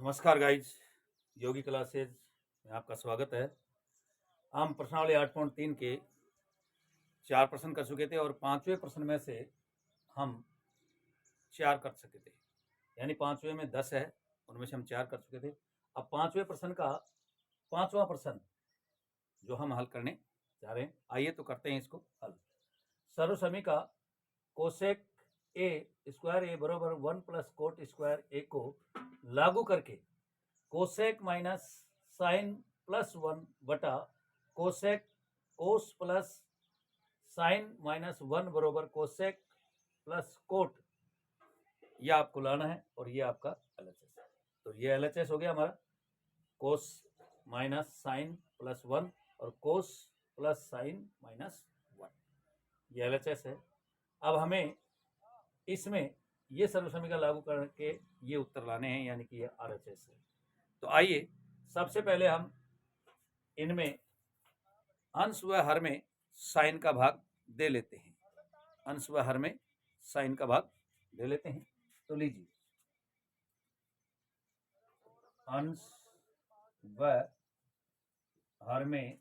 नमस्कार गाइज, योगी क्लासेज में आपका स्वागत है। हम प्रश्नावली 8.3 के 4 प्रश्न कर चुके थे और 5वें प्रश्न में से हम 4 कर सके थे, यानी 5वें में 10 है, उनमें से हम 4 कर चुके थे। अब 5वें प्रश्न का 5वां प्रश्न जो हम हल करने जा रहे हैं, आइए तो करते हैं इसको हल। सर्वसमीका कोसेक ए स्क्वायर ए बराबर 1 प्लस कोट स्क्वायर ए को लागू करके कोसेक माइनस साइन प्लस 1 बटा कोसेक कोस प्लस साइन माइनस 1 बरोबर कोसेक प्लस कोट, यह आपको लाना है और ये आपका LHS है। तो ये LHS हो गया हमारा, कोस माइनस साइन प्लस 1 और कोस प्लस साइन माइनस 1, ये LHS है। अब हमें इसमें ये सर्वसमीकरण लागू करके ये उत्तर लाने हैं, यानी कि ये RHS है। तो आइए सबसे पहले हम इनमें अंश व हर में साइन का भाग दे लेते हैं। अंश व हर में साइन का भाग दे लेते हैं। तो लीजिए, अंश व हर में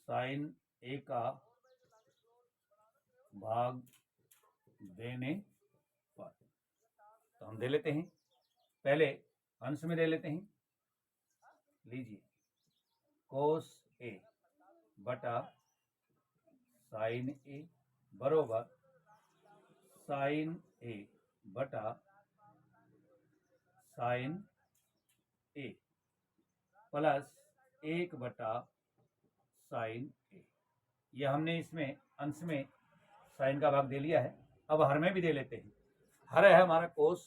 साइन ए का भाग देने पर, तो हम दे लेते हैं। पहले अंश में दे लेते हैं। लीजिए, कोस ए बटा साइन ए बरोबर साइन ए बटा साइन ए प्लस 1 बटा साइन ए। यह हमने इसमें अंश में साइन का भाग दे लिया है। अब हर में भी दे लेते हैं। हर है हमारा कोस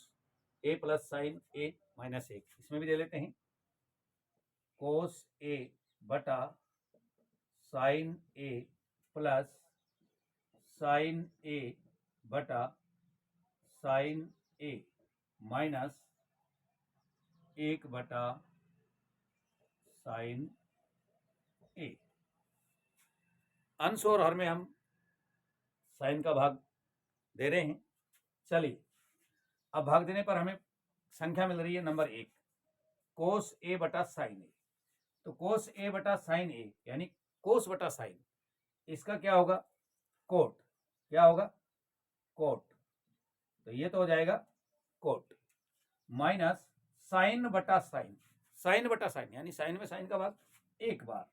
a plus sign A minus 1, इसमें भी दे लेते हैं। कोस ए बटा साइन ए प्लस साइन ए बटा साइन ए माइनस 1 बटा साइन ए। अंश और हर में हम साइन का भाग दे रहे हैं। चलिए, अब भाग देने पर हमें संख्या मिल रही है नंबर 1, कोस ए बटा साइन ए। तो कोस ए बटा साइन ए यानी कोस बटा साइन, इसका क्या होगा? कोट। क्या होगा? कोट। तो ये तो हो जाएगा कोट माइनस साइन बटा साइन, साइन बटा साइन यानी साइन में साइन का भाग एक बार,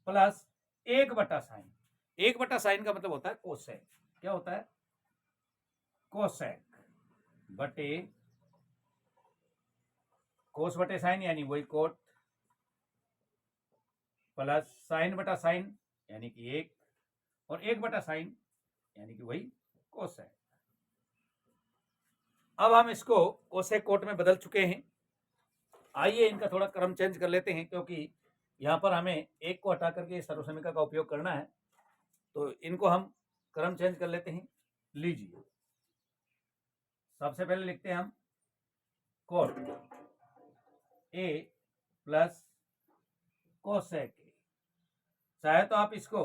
प्लस 1 बटा साइन। 1 बटा साइन का मतलब होता है कोसेक। क्या होता है? कोसेक बटे कोस बटे साइन यानी वही कोट, प्लस साइन बटा साइन यानी कि 1, और 1 बटा साइन यानी कि वही कोसेक। अब हम इसको कोसेक कोट में बदल चुके हैं। आइए इनका थोड़ा क्रम चेंज कर लेते हैं, क्योंकि यहाँ पर हमें 1 को हटा करके सर्वसमीका का उपयोग करना है। तो इनको हम क्रम चेंज कर लेते हैं। लीजिए, सबसे पहले लिखते हैं हम कोट ए प्लस कोसेक ए। चाहे तो आप इसको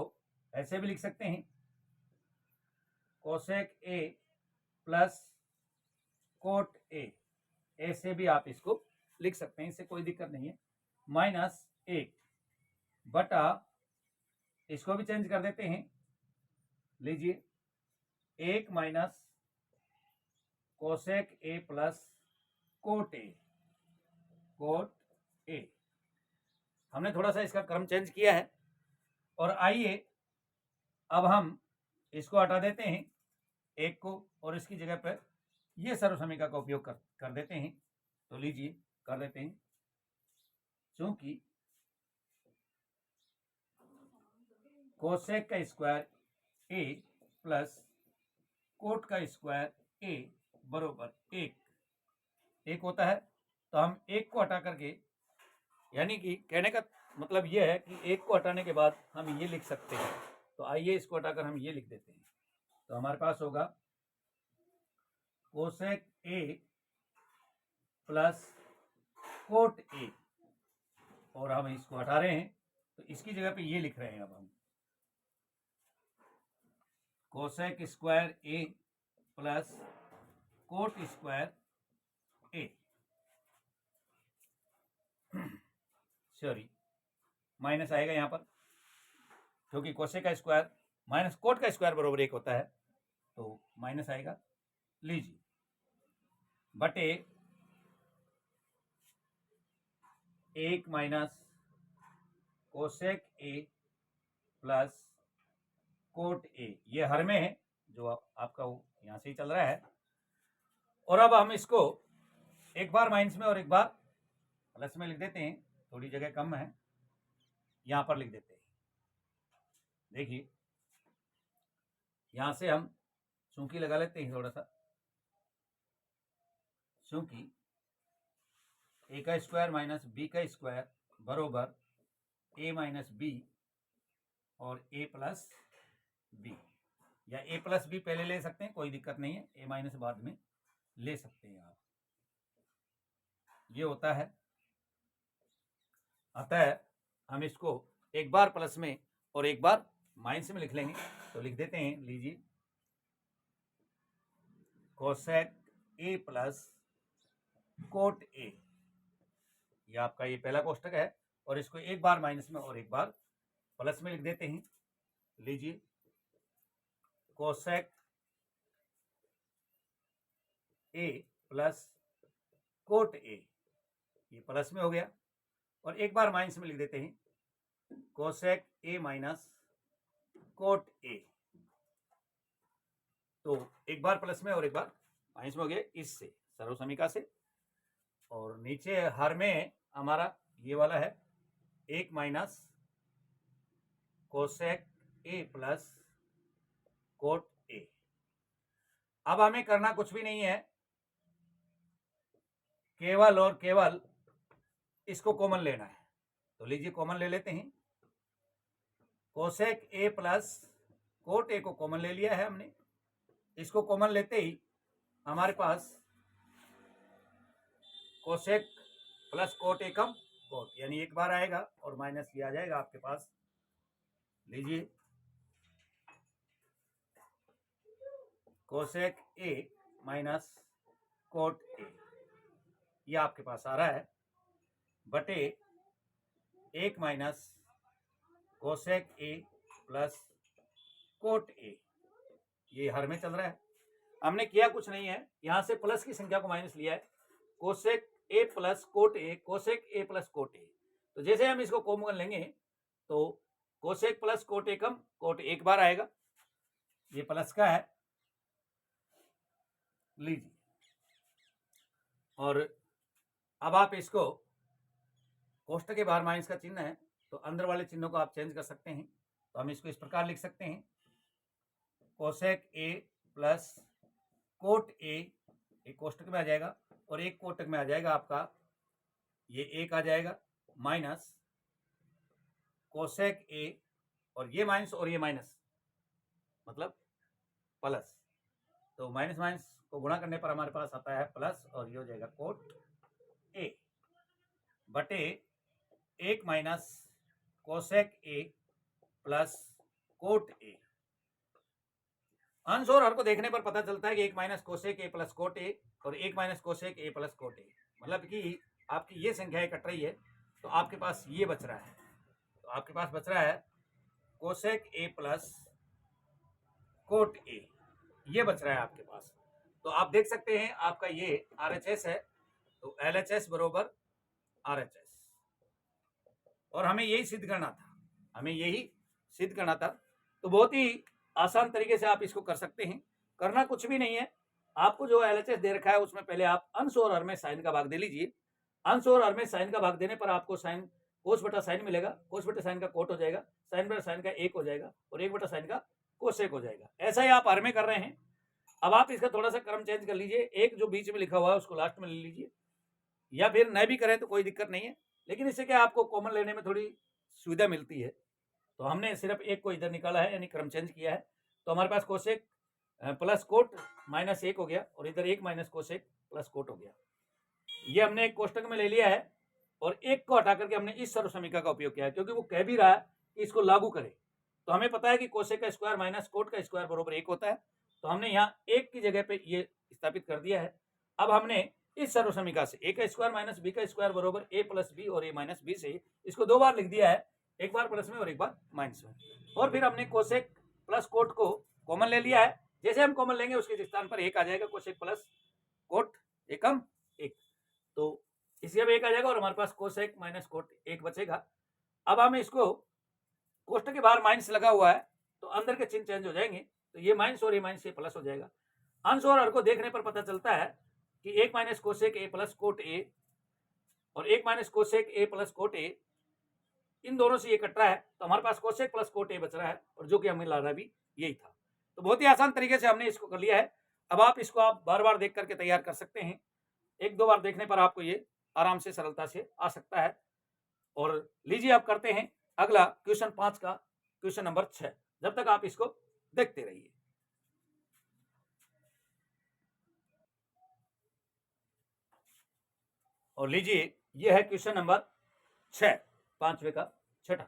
ऐसे भी लिख सकते हैं, कोसेक ए प्लस कोट ए, ऐसे भी आप इसको लिख सकते हैं, इससे कोई दिक्कत नहीं है। माइनस 1 बटा, इसको भी चेंज कर देते हैं। लीजिए, 1 minus cosec A plus cot A, cot A. हमने थोड़ा सा इसका क्रम चेंज किया है। और आइए अब हम इसको हटा देते हैं 1 को, और इसकी जगह पर ये सर्वसमीका का उपयोग कर देते हैं। तो लीजिए, कर देते हैं। चूंकि कोसेक का स्क्वायर ए प्लस कोट का स्क्वायर ए बरोबर 1 होता है, तो हम 1 को हटा करके, यानी कि कहने का मतलब यह है कि 1 को हटाने के बाद हम ये लिख सकते हैं। तो आइए इसको हटाकर हम ये लिख देते हैं। तो हमारे पास होगा cosec A plus cot A, और हम इसको हटा रहे हैं तो इसकी जगह पे ये लिख रहे हैं। अब हम कोसेक स्क्वायर ए प्लस कोट स्क्वायर ए, सॉरी माइनस आएगा यहाँ पर, क्योंकि कोसेक का स्क्वायर माइनस कोट का स्क्वायर बराबर 1 होता है, तो माइनस आएगा। लीजिए बटे 1 माइनस कोसेक ए प्लस कोट ए, ये हर में है जो आपका यहाँ से ही चल रहा है। और अब हम इसको एक बार माइनस में और एक बार प्लस में लिख देते हैं, थोड़ी जगह कम है, यहाँ पर लिख देते हैं। देखिए यहाँ से हम चूंकि लगा लेते हैं थोड़ा सा, चूंकि ए का स्क्वायर माइनस बी का स्क्वायर बरोबर ए माइनस बी और ए प्लस बी, या ए प्लस बी पहले ले सकते हैं, कोई दिक्कत नहीं है, ए माइनस बाद में ले सकते हैं आप, ये होता है। अतः हम इसको एक बार प्लस में और एक बार माइनस में लिख लेंगे, तो लिख देते हैं। लीजिए कोसेक ए प्लस कोट ए, ये आपका ये पहला कोष्टक है, और इसको एक बार माइनस में और एक बार प्लस में लिख देते हैं। लीजिए कोसेक ए प्लस कोट ए, ये प्लस में हो गया, और एक बार माइनस में लिख देते हैं cosec A minus cot a, तो एक बार प्लस में और एक बार माइनस में हो गया इससे सर्वसमीका से। और नीचे हर में हमारा ये वाला है 1 माइनस कोसेक ए प्लस कोट ए। अब हमें करना कुछ भी नहीं है, केवल और केवल इसको कॉमन लेना है। तो लीजिए कॉमन ले लेते हैं, कोसेक ए प्लस कोट ए को कॉमन ले लिया है हमने। इसको कॉमन लेते ही हमारे पास कोसेक प्लस कोट ए कम कोट, यानी एक बार आएगा और माइनस ये आ जाएगा आपके पास। लीजिए cosec A minus cot A, ये आपके पास आ रहा है, बटे 1 माइनस कोसेक ए प्लस कोट ए, ये हर में चल रहा है। हमने किया कुछ नहीं है, यहां से प्लस की संख्या को माइनस लिया है, cosec A plus cot a, cosec A plus cot a. तो जैसे हम इसको कॉमन लेंगे तो कोसेक प्लस कोट ए कम कोट एक बार आएगा, ये प्लस का है। लीजिए, और अब आप इसको कोष्टक के बाहर माइनस का चिन्ह है, तो अंदर वाले चिन्हों को आप चेंज कर सकते हैं। तो हम इसको इस प्रकार लिख सकते हैं, कोसेक ए प्लस कोट ए, एक कोष्टक में आ जाएगा और एक कोष्टक में आ जाएगा आपका ये एक आ जाएगा, माइनस कोसेक ए, और ये माइनस और ये माइनस मतलब प्लस, तो माइनस माइनस को गुणा करने पर हमारे पास आता है प्लस, और ये हो जाएगा कोट ए, बटे 1 माइनस कोसेक ए प्लस कोट ए। अंश और हर को देखने पर पता चलता है कि 1 minus cosec A plus cot A और 1 माइनस कोसेक ए प्लस कोट ए, मतलब कि आपकी ये संख्याएं कट रही है, तो आपके पास ये बच रहा है। तो आपके पास बच रहा है कोसेक ए प्लस कोट ए, ये बच रहा है आपके पास। तो आप देख सकते हैं आपका ये RHS है, तो LHS बरोबर RHS, और हमें यही सिद्ध करना था, तो बहुत ही आसान तरीके से आप इसको कर सकते हैं। करना कुछ भी नहीं है, आपको जो LHS दे रखा है उसमें पहले आप अंश और हर में साइन का भाग दे लीजिए। अंश और हर में साइन का भाग देने पर आपको साइन कोस बटा साइन मिलेगा, कोस बटा साइन का कोट हो जाएगा, साइन बटा साइन का एक हो जाएगा, और एक बटा साइन का कोसेक हो जाएगा। ऐसा ही आप हर में कर रहे हैं। अब आप इसका थोड़ा सा क्रम चेंज कर लीजिए, एक जो बीच में लिखा हुआ है उसको लास्ट में ले लीजिए, या फिर न भी करें तो कोई दिक्कत नहीं है, लेकिन इससे क्या आपको कॉमन लेने में थोड़ी सुविधा मिलती है। तो हमने सिर्फ एक को इधर निकाला है, यानी क्रम चेंज किया है। तो हमारे पास कोसेक प्लस कोट माइनस 1 हो गया, और इधर 1 माइनस कोसेक प्लस कोट हो गया। ये हमने एक कोष्टक में ले लिया है, और एक को हटा करके हमने इस सर्वसमीका का उपयोग किया है, क्योंकि वो कह भी रहा है कि इसको लागू करें। तो हमें पता है कि कोसेक का स्क्वायर माइनस कोट का स्क्वायर बराबर 1 होता है, तो हमने यहाँ 1 की जगह पे ये स्थापित कर दिया है। अब हमने इस सर्वसमीका से a का स्क्वायर माइनस b का स्क्वायर बराबर a प्लस बी और a माइनस बी से इसको दो बार लिख दिया है, एक बार प्लस में और एक बार माइनस में। और फिर हमने कोसेक प्लस कोट को कॉमन ले लिया है, जैसे हम कॉमन लेंगे उसके स्थान पर एक आ जाएगा, कोसेक प्लस कोट एकम एक, तो इसके अब एक आ जाएगा और हमारे पास कोसेक माइनस कोट एक बचेगा। अब हम इसको कोष्टक के बाहर माइनस लगा हुआ है तो अंदर के चिन्ह चेंज हो जाएंगे, तो ये माइनस और ये माइनस ये प्लस हो जाएगा। अंश और हर को देखने पर पता चलता है कि एक minus cosec A plus cot A और एक minus cosec A plus cot A, इन दोनों से ये कट रहा है तो हमारे पास कोसेक प्लस कोट ए बच रहा है, और जो कि हमें ला रहा भी यही था। तो बहुत ही आसान तरीके से हमने इसको कर लिया है। अब आप इसको आप बार बार देख करके तैयार कर सकते हैं, एक दो बार देखने पर आपको ये आराम से सरलता से आ सकता है। और लीजिए आप करते हैं अगला क्वेश्चन 5 का क्वेश्चन नंबर 6, जब तक आप इसको देखते रहिए। और लीजिए ये है क्वेश्चन नंबर 6, पांचवे का छठा।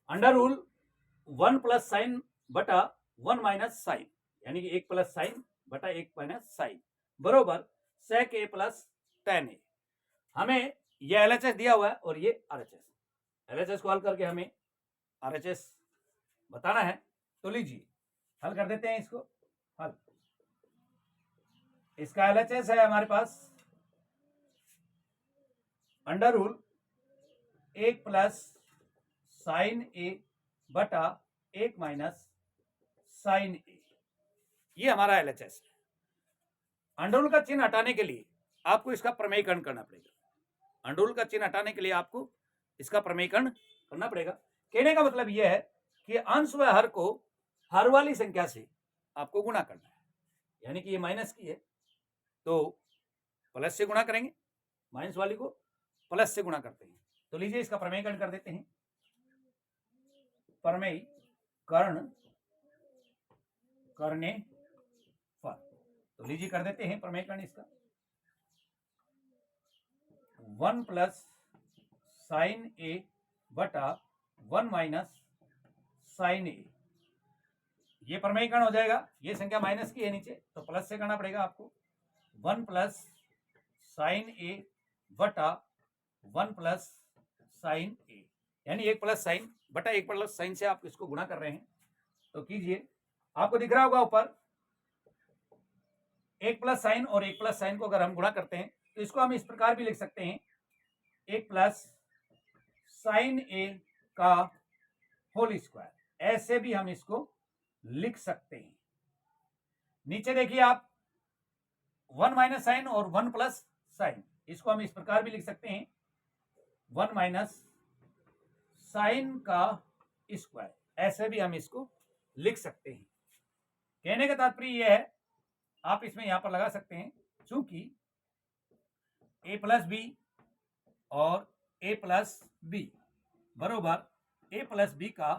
अंडर रूल 1 प्लस साइन बटा 1 माइनस साइन, यानी कि 1 प्लस साइन बटा 1 माइनस साइन बरोबर सेक ए प्लस टेन ए। हमें यह एलएचएस दिया हुआ है और ये आरएचएस, एलएचएस को हल करके हमें आरएचएस बताना है। तो लीजिए हल कर देते हैं इसको। हल, इसका एलएचएस है हमारे पास अंडर रूल 1 प्लस साइन ए बटा 1 माइनस साइन ए, ये हमारा एलएचएस है। अंडर रूल का चिन्ह हटाने के लिए आपको इसका प्रमेयीकरण करना पड़ेगा। अंडर रूल का चिन्ह हटाने के लिए आपको इसका प्रमेयीकरण करना पड़ेगा। कहने का मतलब यह है कि अंश व हर को हर वाली संख्या से आपको गुणा करना है, यानी कि ये माइनस की है तो प्लस से गुणा करेंगे, माइनस वाली को प्लस से गुणा करते हैं। तो लीजिए इसका प्रमेयीकरण कर देते हैं। प्रमेयीकरण करने पर, तो लीजिए कर देते हैं प्रमेयीकरण इसका। 1 प्लस साइन ए बटा 1 माइनस साइन ए, ये प्रमेयीकरण हो जाएगा। ये संख्या माइनस की है नीचे तो प्लस से करना पड़ेगा आपको। 1 प्लस साइन ए बटा 1 प्लस साइन ए, यानी 1 प्लस साइन बटा 1 प्लस साइन से आप इसको गुणा कर रहे हैं। तो कीजिए, आपको दिख रहा होगा ऊपर 1 प्लस साइन और 1 प्लस साइन को अगर हम गुणा करते हैं तो इसको हम इस प्रकार भी लिख सकते हैं, 1 प्लस साइन ए का होल स्क्वायर, ऐसे भी हम इसको लिख सकते हैं। नीचे देखिए आप 1 माइनस साइन और 1 प्लस साइन, इसको हम इस प्रकार भी लिख सकते हैं, 1 माइनस साइन का स्क्वायर, ऐसे भी हम इसको लिख सकते हैं। कहने का तात्पर्य यह है, आप इसमें यहां पर लगा सकते हैं, चूंकि a प्लस बी और a प्लस बी बरोबर a प्लस बी का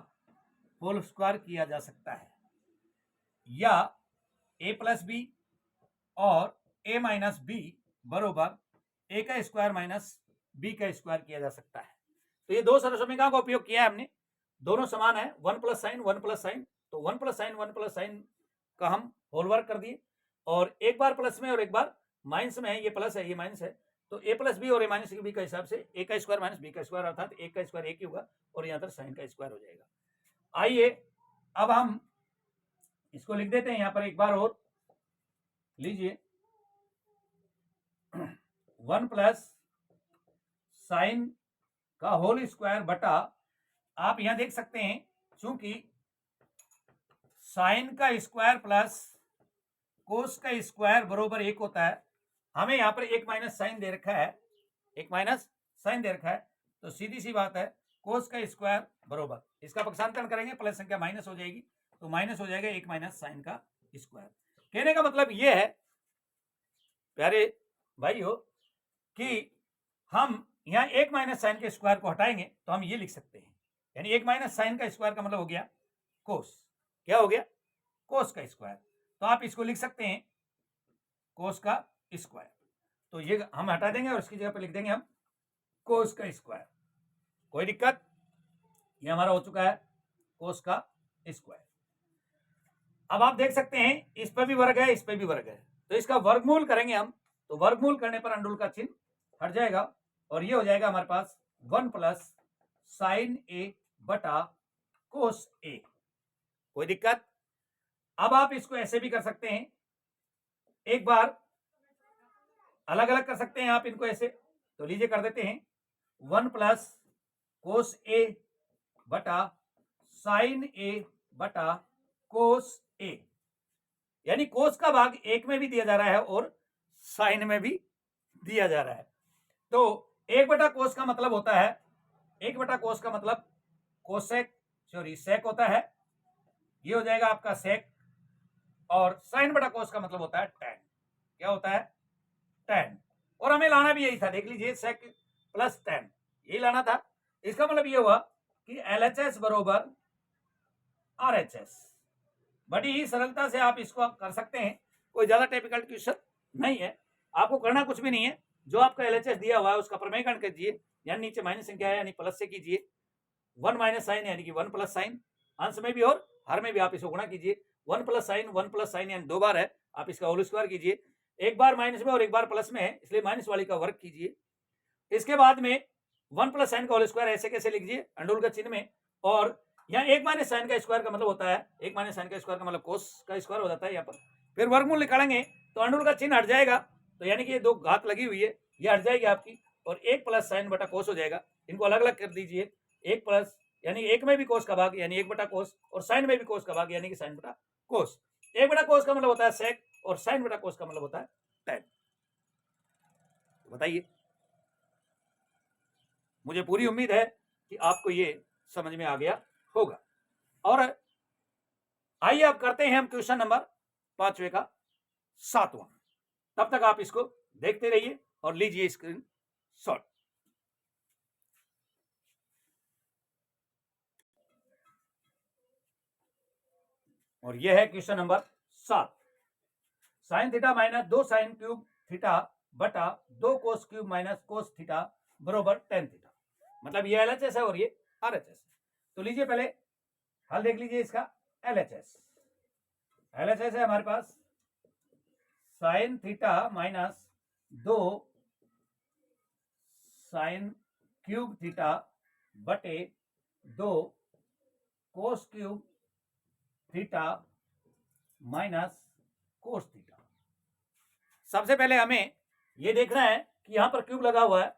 होल स्क्वायर किया जा सकता है, या a प्लस बी और a माइनस बी बरोबर a का स्क्वायर माइनस b का स्क्वायर किया जा सकता है। तो ये दो सर्वसमीकरणों का उपयोग किया है हमने, दोनों समान है, 1 प्लस साइन 1 प्लस साइन, तो 1 प्लस साइन 1 प्लस साइन का हम होल वर्क कर दिए, और एक बार प्लस में और एक बार माइनस में है, ये प्लस है ये माइनस है, तो a प्लस बी और a माइनस बी का हिसाब से a का स्क्वायर माइनस b का स्क्वायर, अर्थात एक का स्क्वायर एक ही होगा और यहाँ पर साइन का स्क्वायर हो जाएगा। आइए अब हम इसको लिख देते हैं यहाँ पर एक बार और, लीजिए 1 प्लस साइन का होल स्क्वायर बटा, आप यहां देख सकते हैं चूंकि साइन का स्क्वायर प्लस कोस का स्क्वायर बरोबर 1 होता है, हमें यहां पर एक माइनस साइन दे रखा है, एक माइनस साइन दे रखा है, तो सीधी सी बात है कोस का स्क्वायर बरोबर, इसका पक्षांतरण करेंगे प्लस संख्या माइनस हो जाएगी, तो माइनस हो जाएगा 1 माइनस साइन का स्क्वायर। कहने का मतलब यह है प्यारे भाइयों कि हम यहाँ 1 माइनस साइन के स्क्वायर को हटाएंगे तो हम ये लिख सकते हैं, यानी 1 माइनस साइन का स्क्वायर का मतलब हो गया कोस, क्या हो गया, कोस का स्क्वायर, तो आप इसको लिख सकते हैं कोस का स्क्वायर, तो ये हम हटा देंगे और इसकी जगह पर लिख देंगे हम कोस का स्क्वायर। कोई दिक्कत, ये हमारा हो चुका है कोस का स्क्वायर। अब आप देख सकते हैं इस पर भी वर्ग है इस पर भी वर्ग है, तो इसका वर्गमूल करेंगे हम तो वर्गमूल करने पर अंडुल का चिन्ह हट जाएगा और ये हो जाएगा हमारे पास 1 प्लस साइन ए बटा कोस ए। कोई दिक्कत? अब आप इसको ऐसे भी कर सकते हैं, एक बार अलग अलग कर सकते हैं आप इनको ऐसे। तो लीजिए कर देते हैं 1 प्लस कोस ए बटा साइन ए बटा कोस ए, यानी कोस का भाग एक में भी दिया जा रहा है और साइन में भी दिया जा रहा है। तो एक बटा कोस का मतलब होता है, एक बटा कोस का मतलब कोसेक सेक होता है, ये हो जाएगा आपका सेक। और साइन बटा कोस का मतलब होता है टैन। क्या होता है? टैन। और हमें लाना भी यही था, देख लीजिए, सेक प्लस टैन, यही लाना था। इसका मतलब ये हुआ कि LHS बरोबर RHS। बड़ी ही सरलता से आप इसको कर सकते हैं, कोई ज्यादा टिपिकल क्वेश्चन नहीं है, आपको करना कुछ भी नहीं है। जो आपका LHS दिया हुआ है उसका प्रमेयकरण कीजिए, यानी नीचे माइनस संख्या है यानी प्लस से कीजिए, 1 माइनस साइन यानी कि 1 प्लस साइन, अंश में भी और हर में भी आप इसको गुणा कीजिए। 1 प्लस साइन यानी 2 बार है, आप इसका होल स्क्वायर कीजिए, एक बार माइनस में और एक बार प्लस में है, इसलिए माइनस वाली का वर्ग कीजिए। इसके बाद में 1 प्लस साइन का होल स्क्वायर ऐसे कैसे लिखिए अंडुल का चिन्ह में, और यहाँ 1 माइनस साइन का स्क्वायर का मतलब होता है, 1 माइनस साइन का स्क्वायर का मतलब कोस का स्क्वायर हो जाता है यहाँ पर। फिर वर्गमूल निकालेंगे तो अंडुल का चिन्ह हट जाएगा, तो यानी कि ये दो घात लगी हुई है, ये हट जाएगी आपकी, और 1 प्लस साइन बटा कोस हो जाएगा। इनको अलग अलग कर दीजिए, 1 प्लस यानी एक में भी कोस का भाग यानी 1 बटा कोस, और साइन में भी कोस का भाग यानी कि साइन बटा कोस। 1 बटा कोस का मतलब होता है सेक, और साइन बटा कोस का मतलब होता है टैन। बताइए, मुझे पूरी उम्मीद है कि आपको ये समझ में आ गया होगा। और आइए अब करते हैं हम क्वेश्चन नंबर 5वें का 7वां। तब तक आप इसको देखते रहिए और लीजिए स्क्रीन शॉट। और यह है question number 7। Sign theta minus 2 sine cube theta बटा 2 cos cube minus cos theta बरोबर टेन थीटा। मतलब ये LHS है और ये RHS है। तो लीजिए पहले हल देख लीजिए इसका। LHS है हमारे पास sine theta minus 2 sine cube theta बटे 2 cos cube theta minus cos theta. सबसे पहले हमें यह देखना है कि यहां पर क्यूब लगा हुआ है,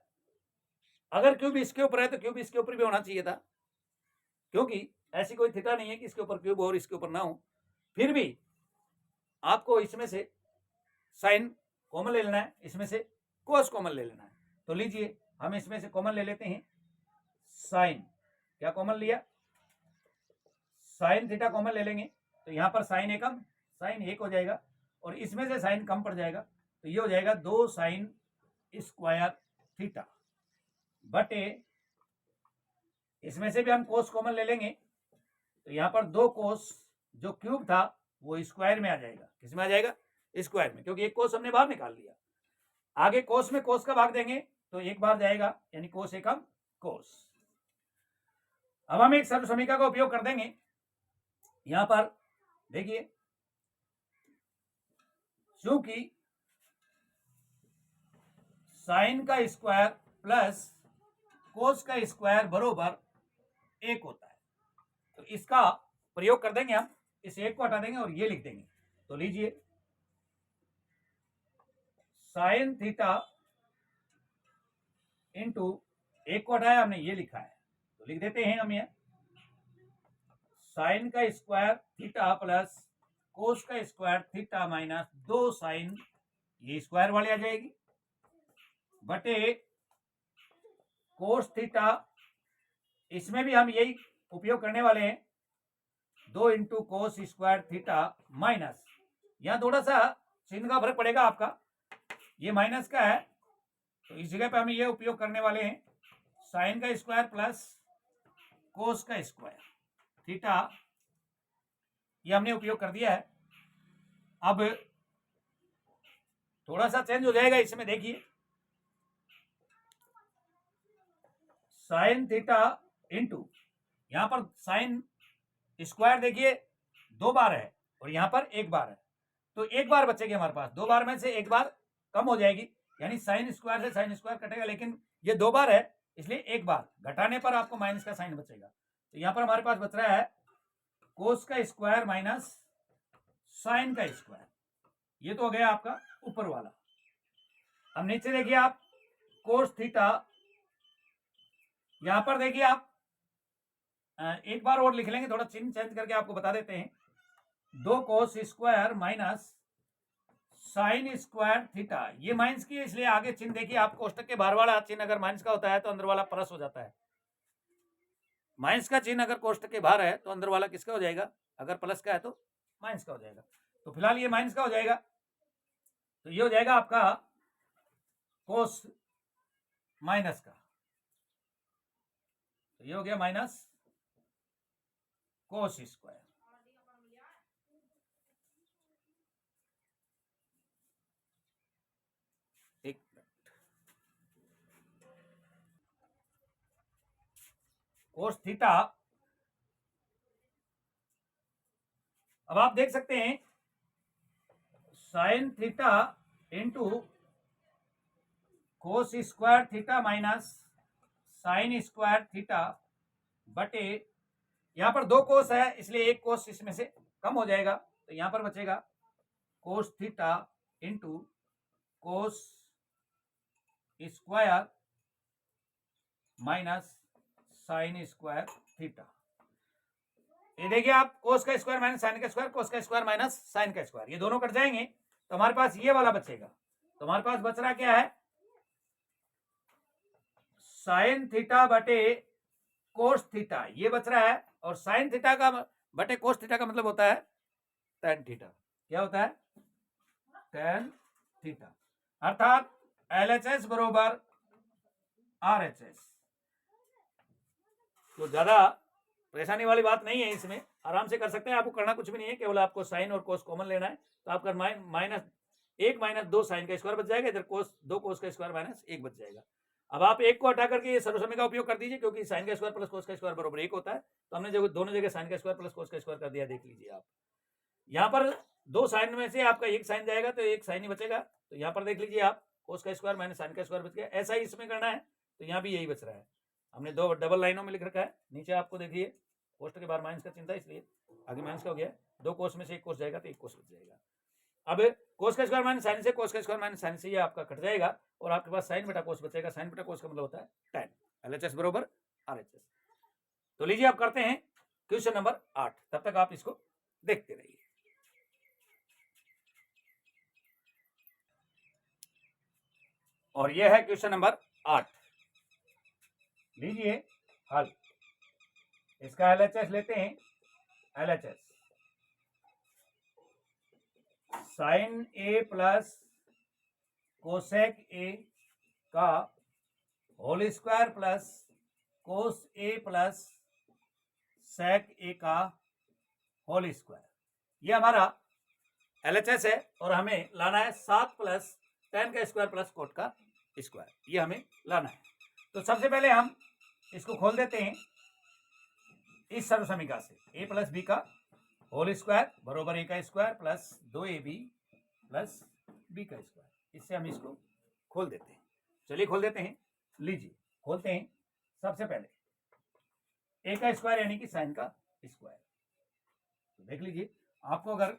अगर क्यूब इसके ऊपर है तो क्यूब इसके ऊपर भी होना चाहिए था, क्योंकि ऐसी कोई थीटा नहीं है कि इसके ऊपर क्यूब और इसके ऊपर ना हो। फिर भी आपको इसमें से साइन कॉमन ले लेना है, इसमें से कोस कॉमन ले लेना है। तो लीजिए हम इसमें से कॉमन ले लेते हैं साइन। क्या कॉमन लिया? साइन थीटा कॉमन ले लेंगे, तो यहां पर साइन एकम साइन 1 हो जाएगा, और इसमें से साइन कम पड़ जाएगा, तो ये हो जाएगा 2 साइन स्क्वायर थीटा बटे, इसमें से भी हम कोस कॉमन ले लेंगे, तो यहां पर 2 कोस जो क्यूब था वो स्क्वायर में आ जाएगा। किस में आ जाएगा? स्क्वायर में, क्योंकि एक कोस हमने बाहर निकाल लिया। आगे कोस में कोस का भाग देंगे तो एक बार जाएगा, यानी कोस एकम कोस। अब हम एक सर्व समीकरण का उपयोग कर देंगे। यहां पर देखिए, चूंकि साइन का स्क्वायर प्लस कोस का स्क्वायर बरोबर 1 होता है, तो इसका प्रयोग कर देंगे हम, इस 1 को हटा देंगे और ये लिख देंगे। तो लीजिए साइन थीटा इंटू 1 को हटाया हमने, ये लिखा है, तो लिख देते हैं हम ये साइन का स्क्वायर थीटा प्लस कोस का स्क्वायर थीटा माइनस 2 साइन, ये स्क्वायर वाली आ जाएगी, बटे कोस थीटा, इसमें भी हम यही उपयोग करने वाले हैं, 2 into cos square theta minus, यहां थोड़ा सा चिन्ह का फर्क पड़ेगा आपका, ये माइनस का है, तो इस जगह पे हम ये उपयोग करने वाले हैं साइन का स्क्वायर प्लस कोस का स्क्वायर थीटा, ये हमने उपयोग कर दिया है। अब थोड़ा सा चेंज हो जाएगा इसमें, देखिए साइन थीटा इंटू, यहां पर साइन स्क्वायर देखिए 2 बार है और यहां पर 1 बार है, तो 1 बार बचेगी हमारे पास, 2 बार में से 1 बार कम हो जाएगी, यानी साइन स्क्वायर से साइन स्क्वायर कटेगा, लेकिन ये 2 बार है इसलिए एक बार घटाने पर आपको माइनस का साइन बचेगा। तो यहां पर हमारे पास बच रहा है कोस का स्क्वायर माइनस साइन का स्क्वायर। ये तो हो गया आपका ऊपर वाला। अब नीचे देखिए आप कोस थीटा, यहां पर देखिए आप एक बार और लिख लेंगे, थोड़ा चिन्ह चेंज करके आपको बता देते हैं। 2 cos square minus sine square theta, ये माइनस की है इसलिए आगे चिन्ह देखिए आप, कोष्टक के बाहर वाला चिन्ह अगर माइनस का होता है तो अंदर वाला प्लस हो जाता है। माइनस का चिन्ह अगर कोष्टक के बाहर है तो अंदर वाला किसका हो जाएगा, अगर प्लस का है तो माइनस का हो जाएगा। तो फिलहाल ये माइनस का हो जाएगा, तो ये हो जाएगा आपका कोस माइनस का, तो ये हो गया माइनस कोस स्क्वायर। एक कोस थीटा, अब आप देख सकते हैं sine theta into cos square theta minus sine square theta बटे, यहां पर 2 कोस है इसलिए एक कोस इसमें से कम हो जाएगा, तो यहां पर बचेगा cos theta into cos square minus sine square theta. ये देखिए आप कोस का स्क्वायर माइनस साइन का स्क्वायर, कोस का स्क्वायर माइनस साइन का स्क्वायर, ये दोनों कट जाएंगे तो हमारे पास ये वाला बचेगा। तो हमारे पास बच रहा क्या है, साइन थीटा बटे कोस थीटा, ये बच रहा है, और साइन थीटा का बटे कोस थीटा का मतलब होता है टेन थीटा। क्या होता है, टेन थीटा, अर्थात LHS बरोबर RHS। तो ज्यादा परेशानी वाली बात नहीं है, इसमें आराम से कर सकते हैं, आपको करना कुछ भी नहीं है, केवल आपको साइन और कोस कॉमन लेना है। तो आपका माइनस 1 माइनस 2 साइन का स्क्वायर बच जाएगा, इधर कोस 2 कोस का स्क्वायर माइनस 1 बच जाएगा। अब आप एक को हटा करके ये सर्वसम्य का उपयोग कर दीजिए, क्योंकि साइन का स्क्वायर प्लस कोस का स्क्वायर बराबर 1 होता है, तो हमने जो दोनों जगह साइन का स्क्वायर प्लस कोस का स्क्वायर कर दिया, देख लीजिए आप। यहाँ पर 2 साइन में से आपका 1 साइन जाएगा तो 1 साइन ही बचेगा, तो यहाँ पर देख लीजिए आप कोस का स्क्वायर माइनस साइन का स्क्वायर बच गया। ऐसा ही इसमें करना है, तो यहाँ भी यही बच रहा है, हमने 2 डबल लाइनों में लिख रखा है। नीचे आपको देखिए कोष्टक के बाहर माइनस का चिन्ह था इसलिए आगे माइनस का हो गया, 2 कोस में से 1 कोस जाएगा तो 1 कोस बच जाएगा। अब कोस का स्क्वायर माइनस साइन से, कोस का स्क्वायर माइनस साइन से ये आपका कट जाएगा और आपके पास साइन बटा कोस बचेगा। साइन बटा कोस का मतलब होता है tan, LHS बरोबर RHS। तो लीजिए आप करते हैं क्वेश्चन नंबर 8, तब तक आप इसको देखते रहिए। और यह है क्वेश्चन नंबर 8, लीजिए हल। इसका LHS लेते हैं, LHS sine a plus cosec a का whole square plus cos a plus sec a का होल स्क्वायर, ये हमारा LHS है, और हमें लाना है 7 प्लस tan का स्क्वायर प्लस कोट का स्क्वायर, ये हमें लाना है। तो सबसे पहले हम इसको खोल देते हैं इस सर्वसमीकरण से, a प्लस बी का होल स्क्वायर बरोबर a का square plus 2ab plus b का स्क्वायर, इससे हम इसको खोल देते हैं। चलिए खोल देते हैं, लीजिए खोलते हैं। सबसे पहले a का स्क्वायर यानी कि साइन का स्क्वायर, तो देख लीजिए, आपको अगर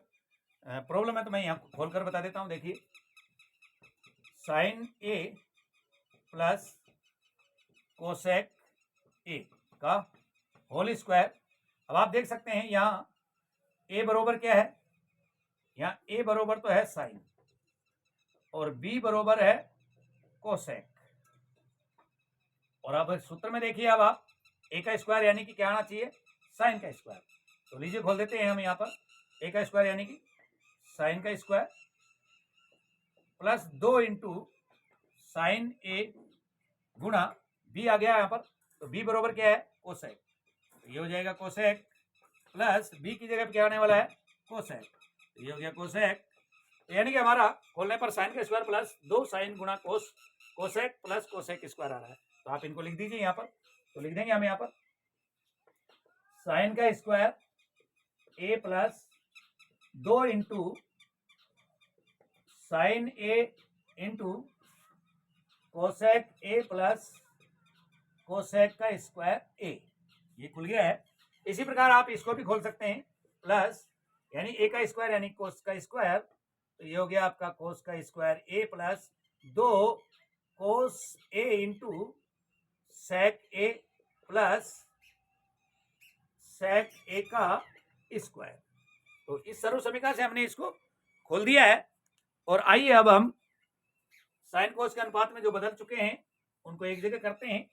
प्रॉब्लम है तो मैं यहाँ खोल कर बता देता हूँ। देखिए sine a plus cosec a का होल स्क्वायर, अब आप देख सकते हैं यहाँ a बरोबर क्या है, यहाँ a बरोबर तो है साइन और b बरोबर है कोसेक, और अब सूत्र में देखिए, अब आप a का स्क्वायर यानी कि क्या आना चाहिए, साइन का स्क्वायर। तो लीजिए खोल देते हैं हम यहाँ पर, a का स्क्वायर यानी कि साइन का स्क्वायर प्लस 2 इंटू साइन ए गुणा b आ गया यहाँ पर, तो b बरोबर क्या है, कोसेक, तो ये हो जाएगा कोसेक प्लस b की जगह पे क्या आने वाला है, कोसेक, तो ये हो गया कोसेक। तो यानी कि हमारा खोलने पर साइन का स्क्वायर प्लस 2 साइन गुणा कोस, कोसेक प्लस कोसेक स्क्वायर आ रहा है। तो आप इनको लिख दीजिए यहाँ पर, तो लिख देंगे हम यहाँ पर साइन का square a plus 2 into sine A into cosec A plus cosec का स्क्वायर ए, ये खुल गया है। इसी प्रकार आप इसको भी खोल सकते हैं, प्लस यानी ए का स्क्वायर यानी कोस का स्क्वायर, तो ये हो गया आपका कोस का square A plus 2 cos A into sec A plus sec a का स्क्वायर। तो इस सर्व समीकरण से हमने इसको खोल दिया है। और आइए अब हम साइन कोस के अनुपात में जो बदल चुके हैं उनको एक जगह करते हैं।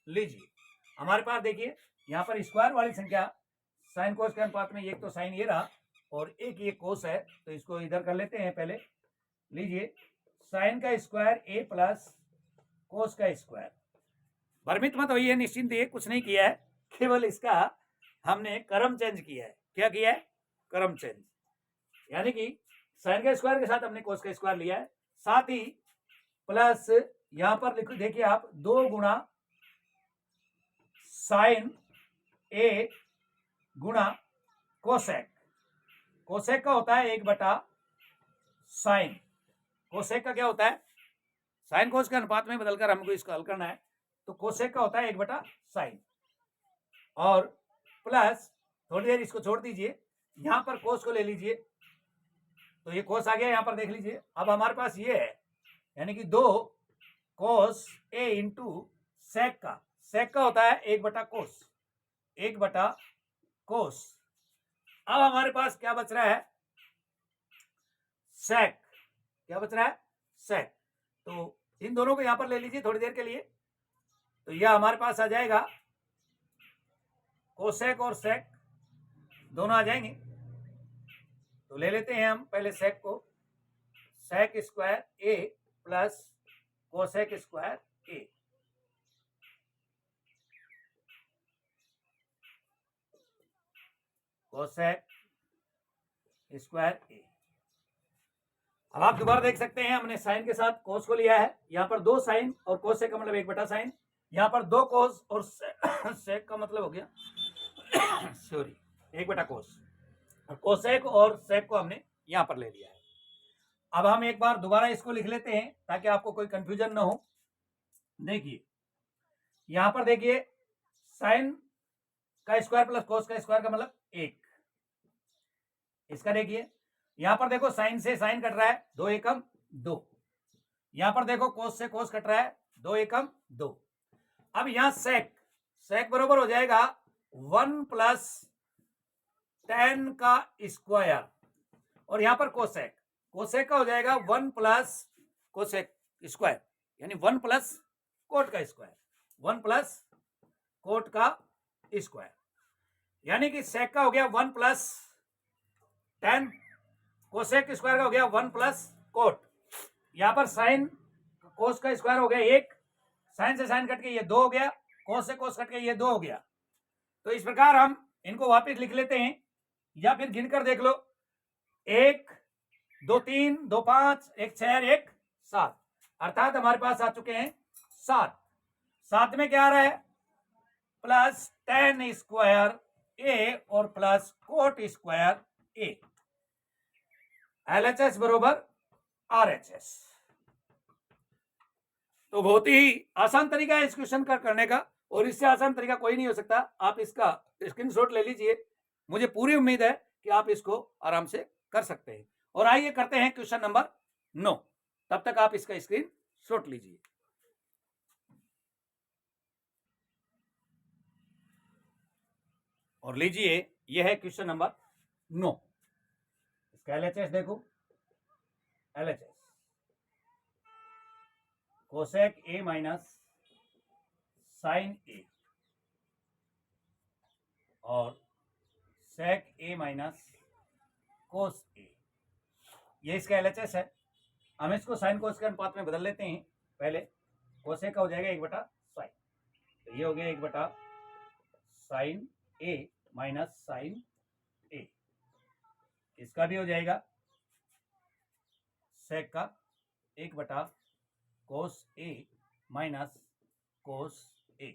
लीजिए हमारे पास देखिए यहाँ पर स्क्वायर वाली संख्या साइन कोस के अनुपात में, एक तो साइन ये रहा और एक ये कोस है, तो इसको इधर कर लेते हैं पहले। लीजिए साइन का स्क्वायर ए प्लस कोस का स्क्वायर। भ्रमित मत होइए, निश्चिंत ये कुछ नहीं किया है, केवल इसका हमने क्रम चेंज किया है। क्या किया है? क्रम चेंज, यानी कि साइन का स्क्वायर के साथ हमने कोस का स्क्वायर लिया है, साथ ही प्लस यहां पर लिखो, देखिए आप 2 गुणा साइन ए गुणा कोसेक। कोसेक का होता है 1/साइन। कोसेक का क्या होता है? साइन कोस के अनुपात में बदलकर हमको इसको हल करना है, तो कोसेक का होता है 1/साइन। और प्लस थोड़ी देर इसको छोड़ दीजिए, यहां पर कोस को ले लीजिए, तो ये कोस आ गया, यहां पर देख लीजिए। अब हमारे पास ये है, यानी कि 2 कोस ए इंटू सेक का, सेक का होता है 1/कोस, 1/कोस। अब हमारे पास क्या बच रहा है? सेक। क्या बच रहा है? सेक। तो इन दोनों को यहां पर ले लीजिए थोड़ी देर के लिए, तो यह हमारे पास आ जाएगा, कोसेक और सेक दोनों आ जाएंगे। तो ले लेते हैं हम पहले सेक को, सेक स्क्वायर ए प्लस कोसेक स्क्वायर ए। कोसेक स्क्वायर ए। अब आप दोबारा देख सकते हैं, हमने साइन के साथ कोस को लिया है, यहां पर 2 साइन और कोसेक का मतलब 1/साइन, यहां पर 2 कोस और सेक का मतलब हो गया सॉरी 1/कोस, और कोसेक और सेक को हमने यहां पर ले लिया है। अब हम एक बार दोबारा इसको लिख लेते हैं ताकि आपको कोई कंफ्यूजन ना हो। देखिए यहां पर देखिए साइन का स्क्वायर प्लस कोस का स्क्वायर का मतलब 1। इसका देखिए यहां पर देखो साइन से साइन कट रहा है, 2 एकम 2। यहां पर देखो कोस से कोस कट रहा है, 2 एकम 2। अब यहां सेक, सेक बरोबर हो जाएगा 1 प्लस tan का स्क्वायर, और यहां पर कोसेक, कोसेक का हो जाएगा 1 प्लस कोसेक स्क्वायर, यानी 1 प्लस कोट का स्क्वायर, 1 प्लस कोट का स्क्वायर, यानी कि सेक का हो गया 1 प्लस tan, कोसेक स्क्वायर का हो गया 1 प्लस कोट। यहां पर साइन कोस का स्क्वायर हो गया 1, साइन से साइन कट के ये 2 हो गया, कोस से कोस कट के ये 2 हो गया। तो इस प्रकार हम इनको वापस लिख लेते हैं, या फिर गिनकर देख लो, 1 2 3 2 5 1 6 1 7, अर्थात हमारे पास आ चुके हैं 7। 7 में क्या आ रहा है? प्लस tan स्क्वायर ए और प्लस कोट स्क्वायर ए। LHS बरोबर RHS। तो बहुत ही आसान तरीका है इस क्वेश्चन का करने का, और इससे आसान तरीका कोई नहीं हो सकता। आप इसका स्क्रीनशॉट ले लीजिए, मुझे पूरी उम्मीद है कि आप इसको आराम से कर सकते हैं। और आइए करते हैं क्वेश्चन नंबर 9, तब तक आप इसका स्क्रीन शॉट लीजिए। और लीजिए यह है क्वेश्चन नंबर 9। इसका LHS देखो, LHS cosec A minus sine A और सेक ए माइनस कोस ए, ये इसका LHS है। हम इसको साइन कोस के अनुपात में बदल लेते हैं। पहले कोसेक का हो जाएगा 1/साइन, तो ये हो गया 1/साइन ए माइनस साइन ए। इसका भी हो जाएगा सेक का 1/कोस ए माइनस कोस ए।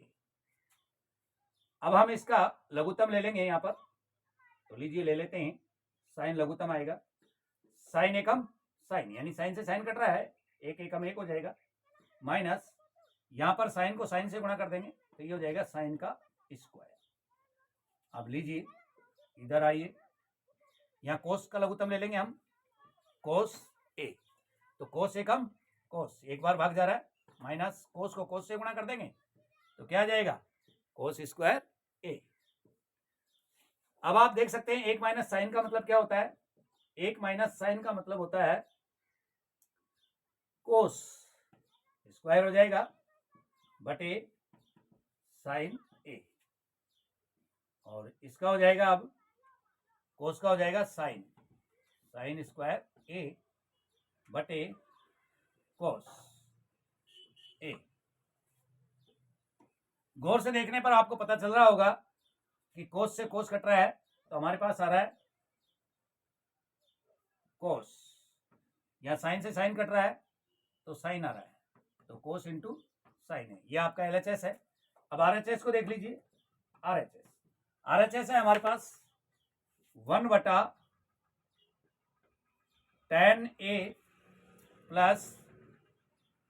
अब हम इसका लघुत्तम ले लेंगे यहां पर, तो लीजिए ले लेते हैं, साइन लघुत्तम आएगा, साइन एकम साइन, यानी साइन से साइन कट रहा है, एक एकम एक हो जाएगा, माइनस यहाँ पर साइन को साइन से गुणा कर देंगे तो ये हो जाएगा साइन का स्क्वायर। अब लीजिए इधर आइए, यहाँ कोस का लघुत्तम ले लेंगे हम, कोस ए, तो कोस एकम कोस, एक बार भाग जा रहा है, माइनस कोस को कोस से गुणा कर देंगे तो क्या आ जाएगा कोस स्क्वायर ए। अब आप देख सकते हैं एक माइनस साइन का मतलब क्या होता है, एक माइनस साइन का मतलब होता है कोस स्क्वायर हो जाएगा बटे साइन ए, और इसका हो जाएगा अब कोस का हो जाएगा साइन, साइन स्क्वायर ए बटे कोस ए। गौर से देखने पर आपको पता चल रहा होगा कि कोस से कोस कट रहा है तो हमारे पास आ रहा है कोस, या साइन से साइन कट रहा है तो साइन आ रहा है, तो कोस इंटू साइन है, ये आपका LHS है। अब RHS को देख लीजिए, RHS है हमारे पास 1/tan A plus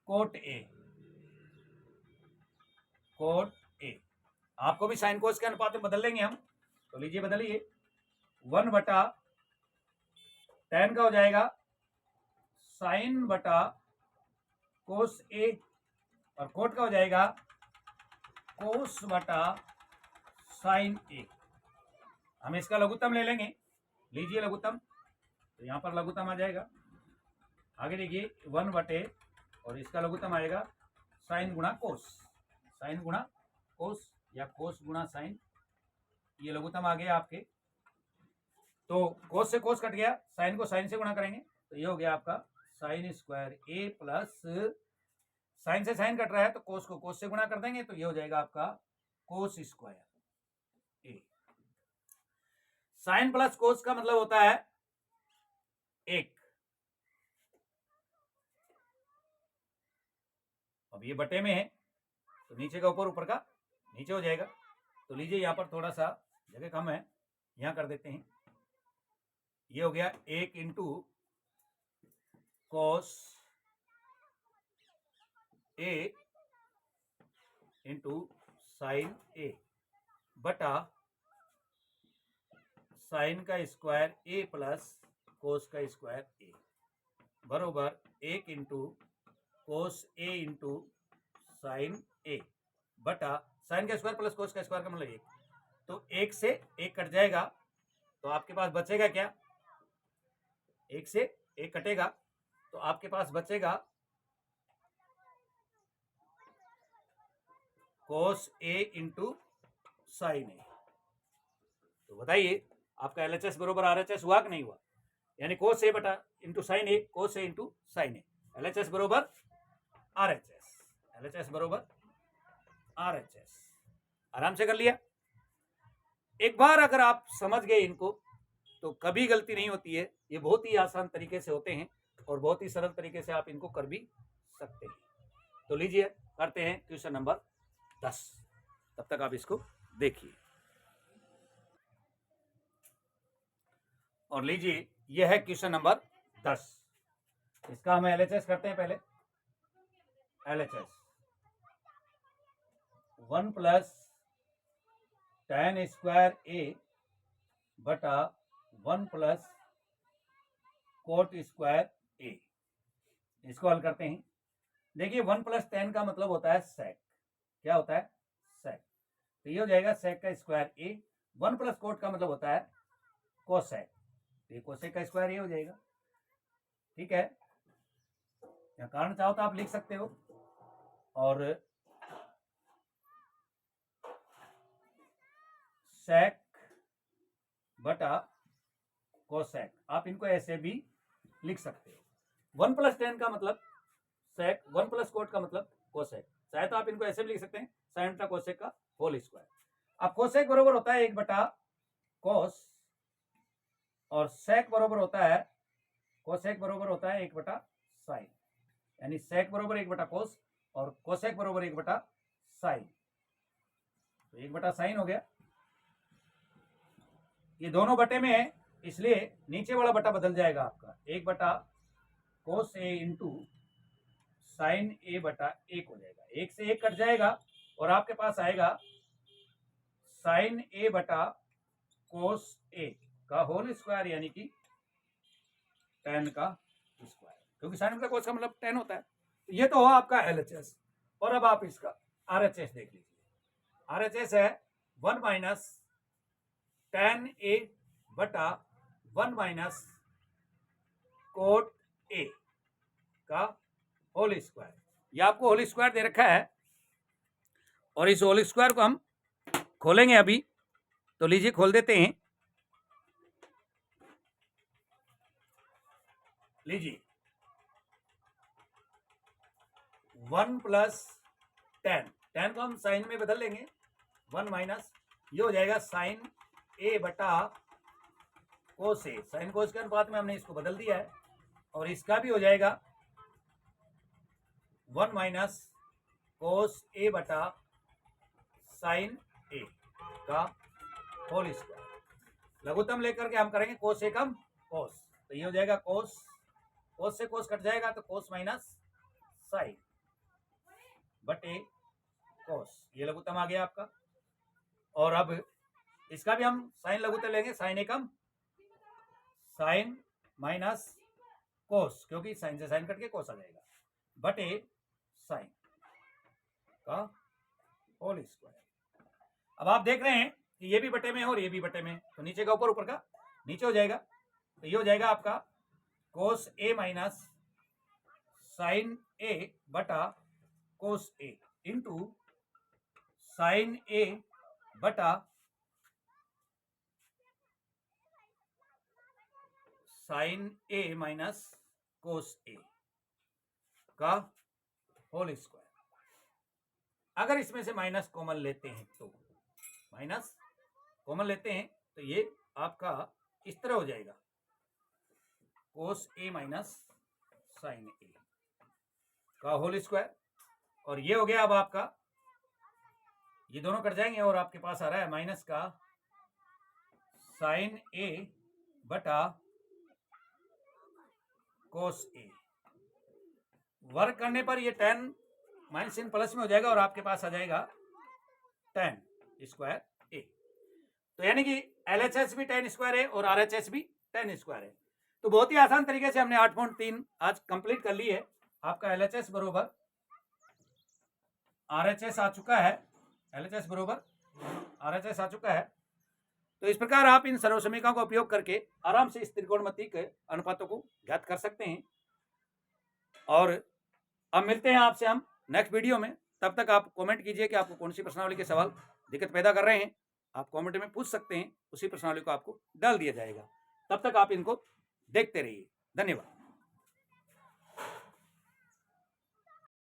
cot A, cot A. आपको भी साइन कोस के अनुपात में बदल लेंगे हम, तो लीजिए बदलिए, 1/tan का हो जाएगा साइन बटा कोस ए, और कोट का हो जाएगा कोस बटा साइन ए। हम इसका लघुत्तम ले लेंगे, लीजिए लघुत्तम, तो यहाँ पर लघुत्तम आ जाएगा, आगे देखिए 1 बटे और इसका लघुत्तम आएगा साइन गुणा कोस, साइन गुणा कोस या कोस गुणा साइन, ये लघुत्तम आ गया आपके। तो कोस से कोस कट गया, साइन को साइन से गुणा करेंगे तो ये हो गया आपका साइन स्क्वायर ए प्लस, साइन से साइन कट रहा है तो कोस को कोस से गुणा कर देंगे तो ये हो जाएगा आपका कोस स्क्वायर ए। साइन प्लस कोस का मतलब होता है एक। अब ये बटे में है तो नीचे का ऊपर, ऊपर का नीचे हो जाएगा, तो लीजिए यहाँ पर थोड़ा सा जगह कम है, यहाँ कर देते हैं, ये हो गया 1 इंटू कोस ए इंटू साइन ए बटा साइन का स्क्वायर ए प्लस कोस का स्क्वायर ए बरोबर 1 इंटू कोस ए इंटू साइन ए बटा साइन का स्क्वायर प्लस कोस का स्क्वायर का मतलब 1, तो 1 से 1 कट जाएगा तो आपके पास बचेगा क्या, 1 से 1 कटेगा तो आपके पास बचेगा कोस ए इंटू साइन ए। तो बताइए आपका LHS बरोबर RHS हुआ कि नहीं हुआ, यानी कोस ए बटा इंटू साइन ए, कोस ए इंटू साइन ए, LHS बरोबर RHS, LHS बरोबर RHS। आराम से कर लिया। एक बार अगर आप समझ गए इनको तो कभी गलती नहीं होती है, ये बहुत ही आसान तरीके से होते हैं और बहुत ही सरल तरीके से आप इनको कर भी सकते हैं। तो लीजिए करते हैं क्वेश्चन नंबर 10, तब तक आप इसको देखिए। और लीजिए यह है क्वेश्चन नंबर 10, इसका हम LHS करते हैं पहले। LHS 1 प्लस tan स्क्वायर ए बटा 1 प्लस कोट स्क्वायर ए, इसको हल करते हैं। देखिए 1 प्लस tan का मतलब होता है सेक, क्या होता है सेक, तो ये हो जाएगा सेक का स्क्वायर ए, 1 प्लस कोट का मतलब होता है कोसेक, तो ये कोसेक का स्क्वायर ये हो जाएगा, ठीक है। या कारण चाहो तो आप लिख सकते हो, और सेक बटा कोसेक आप इनको ऐसे भी लिख सकते हो। 1 प्लस tan का मतलब सेक, 1 प्लस कोट का मतलब कोसेक, चाहे तो आप इनको ऐसे भी लिख सकते हैं साइन बटा कोसेक का होल स्क्वायर। अब कोसेक बरोबर होता है 1 बटा कोस, और सेक बरोबर होता है, कोसेक बरोबर होता है 1 बटा साइन, यानी सेक बरोबर 1 बटा कोस और कोसेक बरोबर 1 बटा साइन, तो 1 बटा साइन हो गया। ये दोनों बटे में है इसलिए नीचे वाला बटा बदल जाएगा आपका, 1 बटा कोस ए इंटू साइन ए बटा 1 हो जाएगा, 1 से 1 कट जाएगा और आपके पास आएगा साइन ए बटा कोस ए का होल स्क्वायर, यानी कि tan का स्क्वायर, क्योंकि साइन बटा कोस का मतलब tan होता है। तो ये तो हुआ आपका LHS। और अब आप इसका RHS देख लीजिए। RHS है 1 माइनस tan A बटा 1 माइनस कोट A का होल स्क्वायर। ये आपको होल स्क्वायर दे रखा है और इस होल स्क्वायर को हम खोलेंगे अभी। तो लीजिए खोल देते हैं। लीजिए 1 प्लस tan को हम साइन में बदल लेंगे, 1 माइनस ये हो जाएगा साइन ए बटा कोस ए, साइन कोस के अनुपात में हमने इसको बदल दिया है। और इसका भी हो जाएगा 1 माइनस कोस ए बटा साइन ए का होल स्क्वायर। लघुत्तम लेकर के हम करेंगे कोस ए कम कोस, तो ये हो जाएगा कोस, कोस से कोस कट जाएगा तो कोस माइनस साइन बटे कोस, ये लघुत्तम आ गया आपका। और अब इसका भी हम साइन लघुत्तम लेंगे, साइन ए कम साइन माइनस कोस, क्योंकि साइन से साइन कट के कोस आ जाएगा, बटे साइन का होल स्क्वायर। अब आप देख रहे हैं कि ये भी बटे में है और ये भी बटे में, तो नीचे का ऊपर, ऊपर का नीचे हो जाएगा। तो ये हो जाएगा आपका कोस ए माइनस साइन ए बटा कोस ए इंटू साइन ए बटा साइन ए माइनस कोस ए का होल स्क्वायर। अगर इसमें से माइनस कॉमन लेते हैं तो, माइनस कॉमन लेते हैं तो ये आपका इस तरह हो जाएगा कोस ए माइनस साइन ए का होल स्क्वायर। और ये हो गया अब आपका, ये दोनों कट जाएंगे और आपके पास आ रहा है माइनस का साइन ए बटा कोस ए। वर्क करने पर ये tan माइनस इन प्लस में हो जाएगा और आपके पास आ जाएगा tan स्क्वायर ए। तो यानी कि LHS भी tan स्क्वायर है और RHS भी tan स्क्वायर है। तो बहुत ही आसान तरीके से हमने 8.3 आज कंप्लीट कर ली है। आपका LHS बरोबर RHS आ चुका है, LHS बरोबर RHS आ चुका है। तो इस प्रकार आप इन सर्व समीकरणों का उपयोग करके आराम से इस त्रिकोणमिति के अनुपातों को ज्ञात कर सकते हैं। और अब मिलते हैं आपसे हम नेक्स्ट वीडियो में। तब तक आप कमेंट कीजिए कि आपको कौन सी प्रश्नावली के सवाल दिक्कत पैदा कर रहे हैं, आप कमेंट में पूछ सकते हैं, उसी प्रश्नावली को आपको डाल दिया जाएगा। तब तक आप इनको देखते रहिए। धन्यवाद।